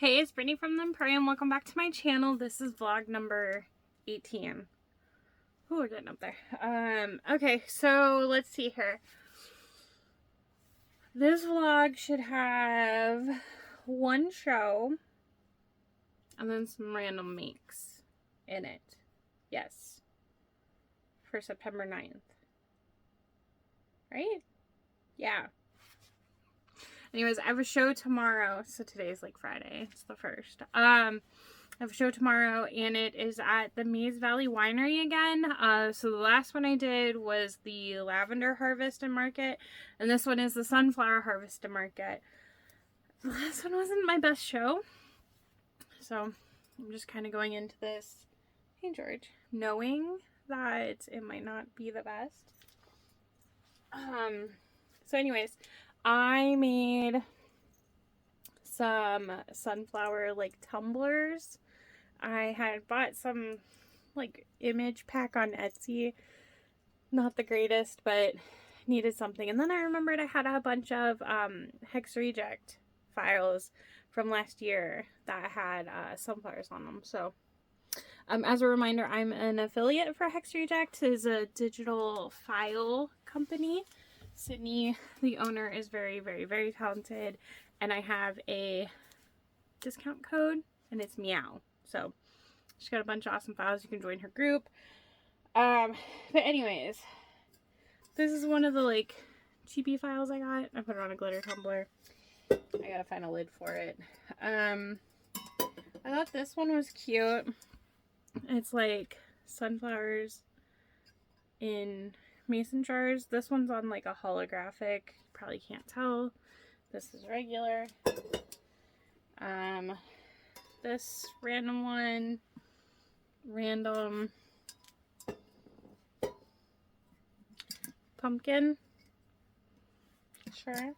Hey, it's Brittany from the Empurrium. Welcome back to my channel. This is vlog number 18. Ooh, we're getting up there. Okay, so let's see here. This vlog should have one show and then some random makes in it. Yes. For September 9th. Right? Yeah. Anyways, I have a show tomorrow. So today's like Friday. It's the 1st. I have a show tomorrow and it is at the Maze Valley Winery again. So the last one I did was the Lavender Harvest and Market. And this one is the Sunflower Harvest and Market. The last one wasn't my best show. So I'm just kind of going into this, hey George, knowing that it might not be the best. So anyways, I made some sunflower like tumblers. I had bought some like image pack on Etsy. Not the greatest, but needed something. And then I remembered I had a bunch of Hex Reject files from last year that had sunflowers on them. So as a reminder, I'm an affiliate for Hex Reject. It is a digital file company. Sydney, the owner, is very, very, very talented, and I have a discount code, and it's Meow. So she's got a bunch of awesome files. You can join her group. But anyways, this is one of the like cheapy files I got. I put it on a glitter tumbler. I gotta find a lid for it. I thought this one was cute. It's like sunflowers in mason jars. This one's on like a holographic. You probably can't tell. This is regular. This random one, random pumpkin. Sure.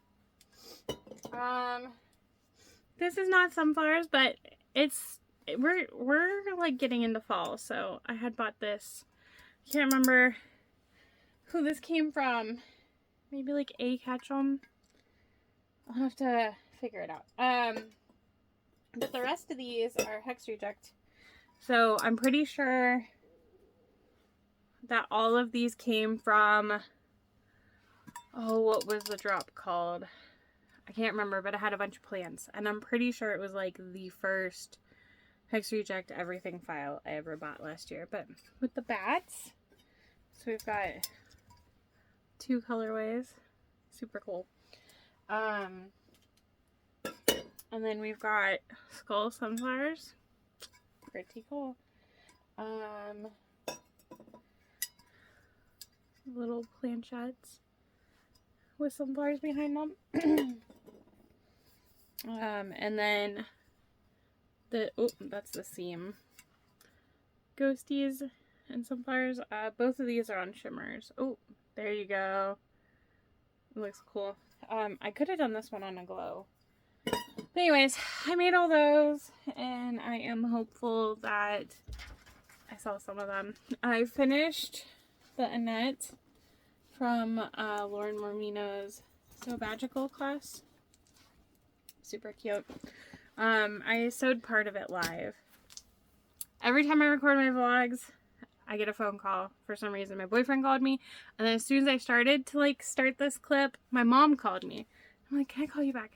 This is not sunflowers, but we're like getting into fall, so I had bought this. Can't remember who this came from. Maybe like A Ketchum. I'll have to figure it out. But the rest of these are Hex Reject. So I'm pretty sure that all of these came from, oh, what was the drop called? I can't remember, but I had a bunch of plants. And I'm pretty sure it was like the first Hex Reject everything file I ever bought last year. But with the bats, so we've got 2 colorways. Super cool. And then we've got skull sunflowers. Pretty cool. Little planchettes with sunflowers behind them. And then that's the seam. Ghosties and sunflowers. Both of these are on shimmers. Oh, there you go. It looks cool. I could have done this one on a glow. But anyways, I made all those, and I am hopeful that I saw some of them. I finished the Annette from Lauren Mormino's So Magical class. Super cute. I sewed part of it live. Every time I record my vlogs, I get a phone call. For some reason, my boyfriend called me, and then as soon as I started to start this clip, my mom called me. I'm like, can I call you back?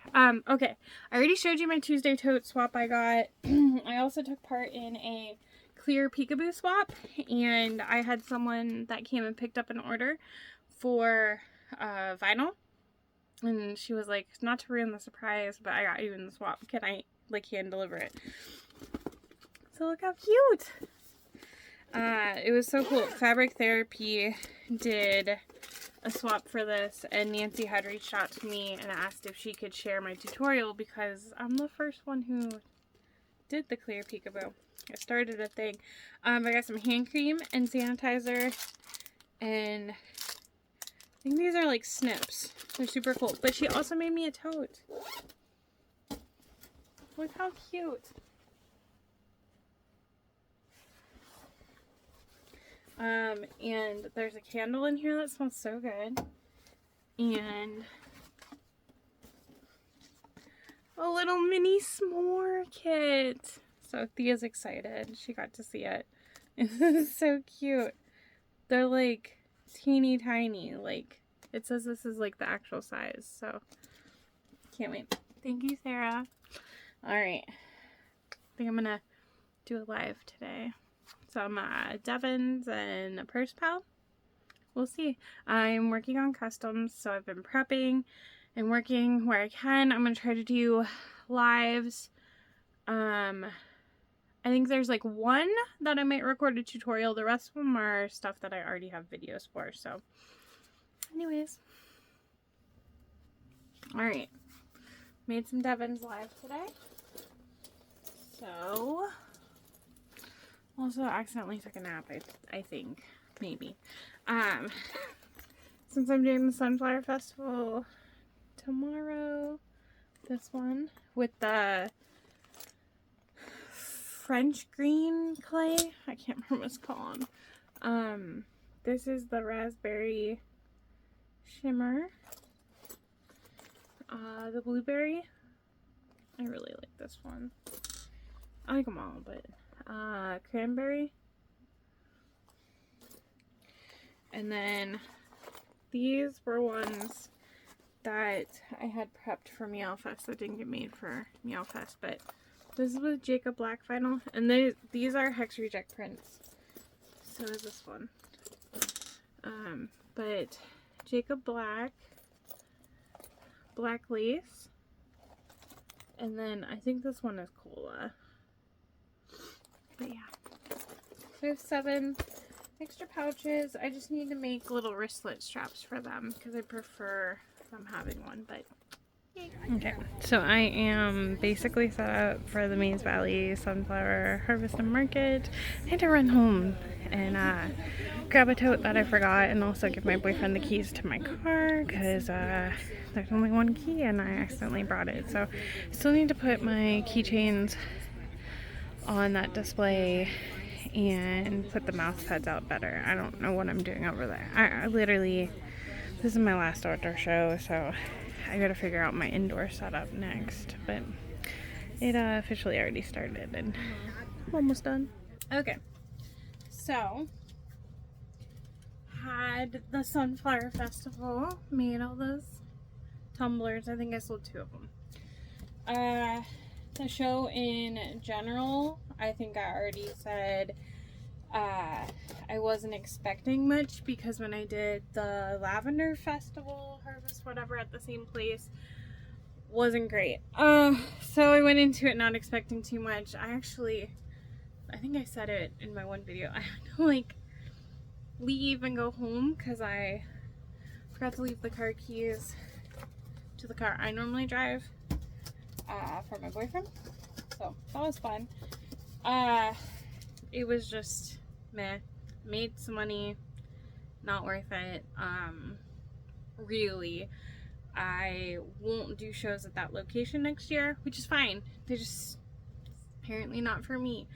Okay. I already showed you my Tuesday tote swap I got. I also took part in a clear peekaboo swap, and I had someone that came and picked up an order for vinyl, and she was like, not to ruin the surprise, but I got you in the swap. Can I hand deliver it? So look how cute. It was so cool. Fabric Therapy did a swap for this, and Nancy had reached out to me and asked if she could share my tutorial because I'm the first one who did the clear peekaboo. I started a thing. I got some hand cream and sanitizer, and I think these are like snips. They're super cool. But she also made me a tote. Look how cute. And there's a candle in here that smells so good. And A little mini s'more kit. So Thea's excited. She got to see it. This is so cute. They're like teeny tiny. Like it says this is like the actual size. So can't wait. Thank you, Sarah. All right. I think I'm gonna do a live today. Some Devons and a purse pal. We'll see. I'm working on customs, so I've been prepping and working where I can. I'm gonna try to do lives. I think there's like one that I might record a tutorial. The rest of them are stuff that I already have videos for. So anyways. Alright. Made some Devons live today. So also accidentally took a nap, I think. Maybe. Since I'm doing the Sunflower Festival tomorrow, this one with the French green clay. I can't remember what it's called. This is the raspberry shimmer. The blueberry. I really like this one. I like them all, but cranberry. And then these were ones that I had prepped for Meowfest that didn't get made for Meowfest, but this is with Jacob Black vinyl, and these are Hex Reject prints. So is this one. But Jacob Black, black lace, and then I think this one is Cola. But yeah, so I have 7 extra pouches. I just need to make little wristlet straps for them because I prefer them having one, but okay, so I am basically set up for the Maze Valley Sunflower Harvest and Market. I had to run home and grab a tote that I forgot and also give my boyfriend the keys to my car because there's only one key and I accidentally brought it. So I still need to put my keychains on that display and put the mouse pads out better. I don't know what I'm doing over there. I literally, this is my last outdoor show, so I gotta figure out my indoor setup next, but it officially already started and I'm almost done. Okay, so had the Sunflower Festival, made all those tumblers. I think I sold 2 of them. The show in general, I think I already said I wasn't expecting much because when I did the Lavender Festival, Harvest, whatever, at the same place, wasn't great. So I went into it not expecting too much. I think I said it in my one video, I had to like leave and go home because I forgot to leave the car keys to the car I normally drive for my boyfriend. So that was fun. It was just meh. Made some money, not worth it. Really, I won't do shows at that location next year, which is fine. They're just apparently not for me.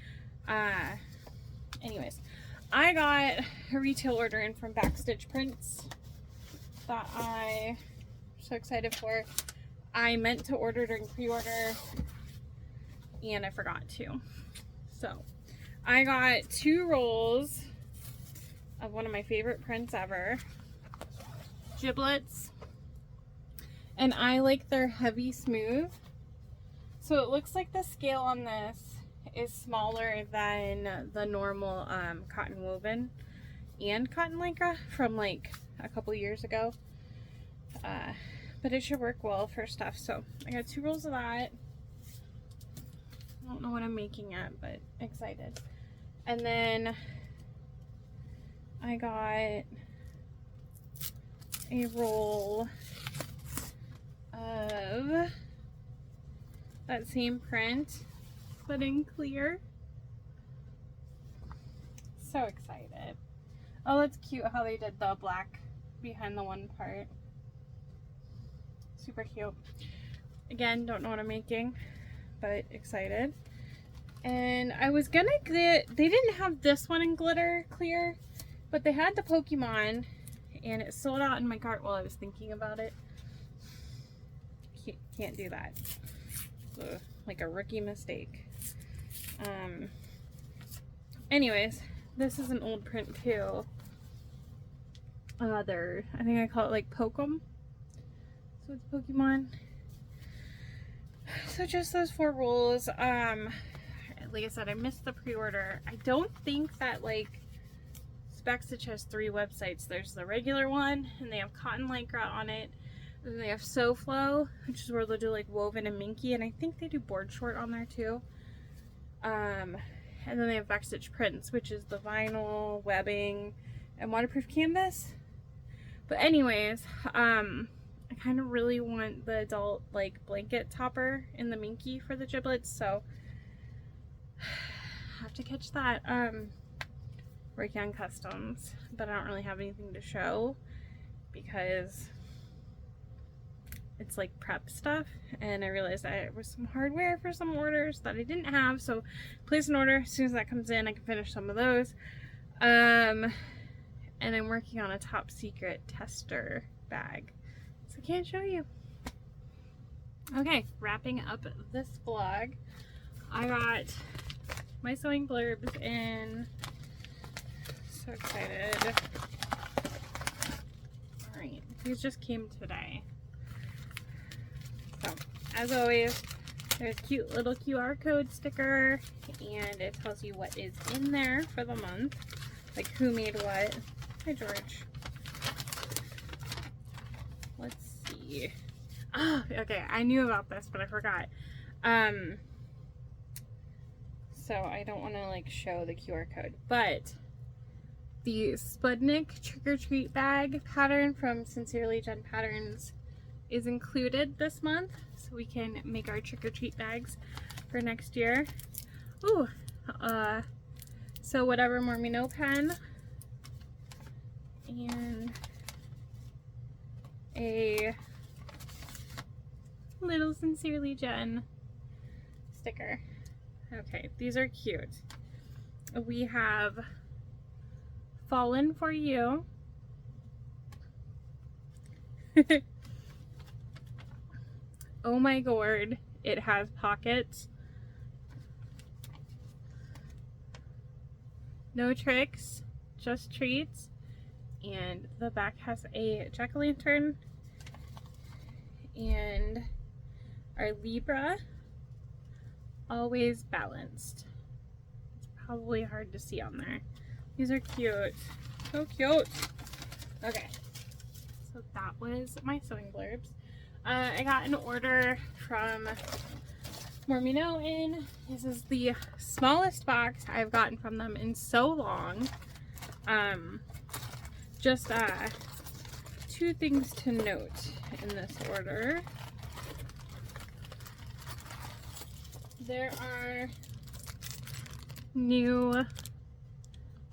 Anyways, I got a retail order in from Backstitch Prints that I'm so excited for. I meant to order during pre-order and I forgot to. So I got 2 rolls of one of my favorite prints ever, Giblets, and I like their heavy smooth. So it looks like the scale on this is smaller than the normal cotton woven and cotton lycra from like a couple years ago, but it should work well for stuff. So I got 2 rolls of that. I don't know what I'm making yet, but excited. And then I got a roll of that same print, but in clear. So excited. Oh, that's cute how they did the black behind the one part. Super cute. Again, don't know what I'm making, but excited. And I was gonna get, they didn't have this one in glitter clear, but they had the Pokemon and it sold out in my cart while I was thinking about it. Can't do that. like a rookie mistake. Anyways, this is an old print too. I think I call it like Pokem. So it's Pokemon. So just those 4 rolls. Like I said, I missed the pre-order. I don't think that like Spec Stitch has 3 websites. There's the regular one, and they have Cotton Lycra on it. And then they have SoFlo, which is where they'll do like woven and minky, and I think they do board short on there too. And then they have Backstitch Prints, which is the vinyl, webbing, and waterproof canvas. But anyways, I kind of really want the adult like blanket topper in the minky for the giblets, so have to catch that. Working on customs, but I don't really have anything to show because it's like prep stuff, and I realized that it was some hardware for some orders that I didn't have, so place an order. As soon as that comes in, I can finish some of those. And I'm working on a top secret tester bag, so I can't show you. Okay, wrapping up this vlog, I got my sewing blurbs in. So excited. Alright, these just came today. So, as always, there's a cute little QR code sticker, and it tells you what is in there for the month, like who made what. Hi, George. Let's see. Oh, okay, I knew about this, but I forgot. So I don't want to like show the QR code, but the Spudnik Trick or Treat bag pattern from Sincerely Jen Patterns is included this month, so we can make our trick or treat bags for next year. Ooh, so whatever more me know pen, and a little Sincerely Jen sticker. Okay, these are cute. We have Fallen for You. Oh my gourd, it has pockets. No tricks, just treats. And the back has a jack-o'-lantern. And our Libra, always balanced. It's probably hard to see on there. These are cute. So cute. Okay. So that was my sewing blurbs. I got an order from Mormino in. This is the smallest box I've gotten from them in so long. Just 2 things to note in this order. There are new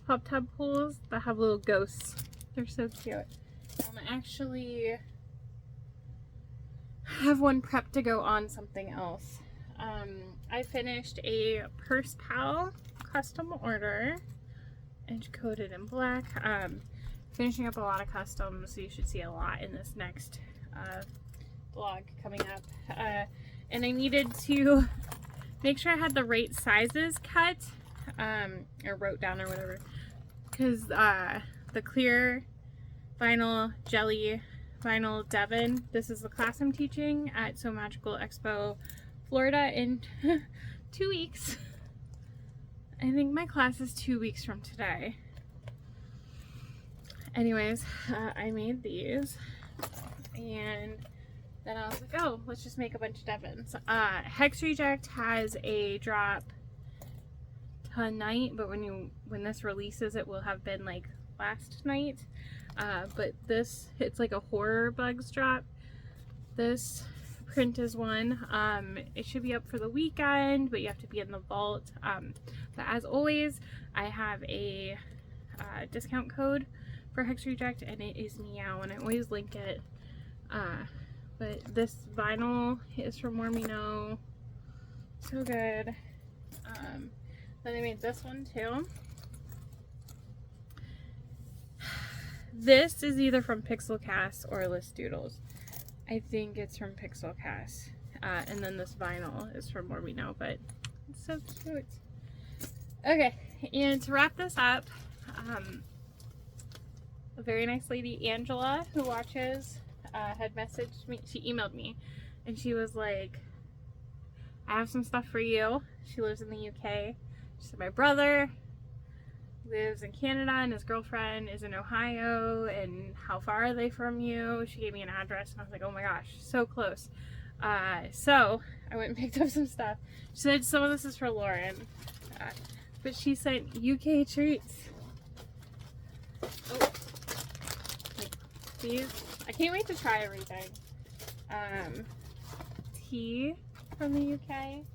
pop tub pools that have little ghosts. They're so cute. I actually have one prepped to go on something else. I finished a Purse Pal custom order, edge coated in black. Finishing up a lot of customs, so you should see a lot in this next vlog coming up. And I needed to make sure I had the right sizes cut, or wrote down or whatever, because the clear vinyl jelly vinyl Devon, this is the class I'm teaching at So Magical Expo Florida in 2 weeks. I think my class is 2 weeks from today. Anyways, I made these, and then I was like, oh, let's just make a bunch of Devons. Hex Reject has a drop tonight, but when this releases, it will have been like last night. But this, it's like a horror bugs drop. This print is one. It should be up for the weekend, but you have to be in the vault. But as always, I have a discount code for Hex Reject, and it is Meow, and I always link it. But this vinyl is from Mormino. So good. Then I made this one too. This is either from Pixel Cast or List Doodles. I think it's from Pixel Cast. And then this vinyl is from More We Know, but it's so cute. Okay, and to wrap this up, a very nice lady, Angela, who watches, had messaged me. She emailed me, and she was like, I have some stuff for you. She lives in the UK. She said, my brother lives in Canada and his girlfriend is in Ohio, and how far are they from you? She gave me an address, and I was like, oh my gosh, so close. So I went and picked up some stuff. She said some of this is for Lauren, but she sent UK treats. Oh, like these. I can't wait to try everything. Tea from the UK,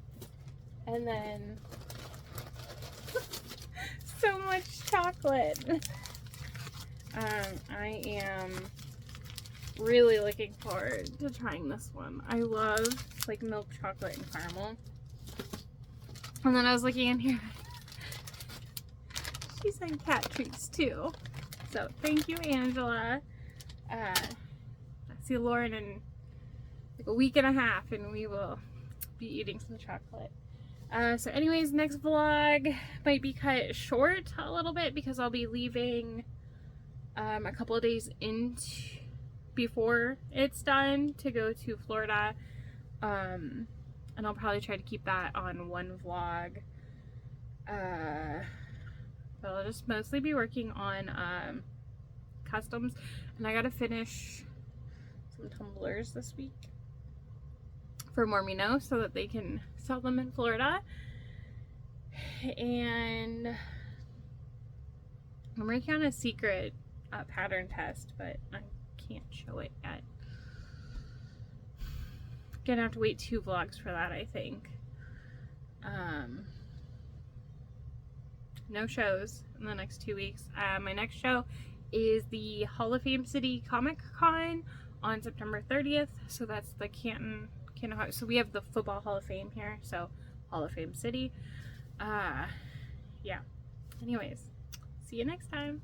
and then so much chocolate. I am really looking forward to trying this one. I love like milk chocolate and caramel. And then I was looking in here. She sent cat treats too. So thank you, Angela. I see Lauren in like a week and a half, and we will be eating some chocolate. So anyways, next vlog might be cut short a little bit because I'll be leaving a couple of days before it's done to go to Florida. And I'll probably try to keep that on one vlog. But I'll just mostly be working on customs, and I gotta finish some tumblers this week for More We Know so that they can sell them in Florida. And I'm working on a secret pattern test, but I can't show it yet. Gonna have to wait 2 vlogs for that, I think. No shows in the next 2 weeks. My next show is the Hall of Fame City Comic Con on September 30th. So that's the Canton. So we have the Football Hall of Fame here. So Hall of Fame City. Yeah. Anyways, see you next time.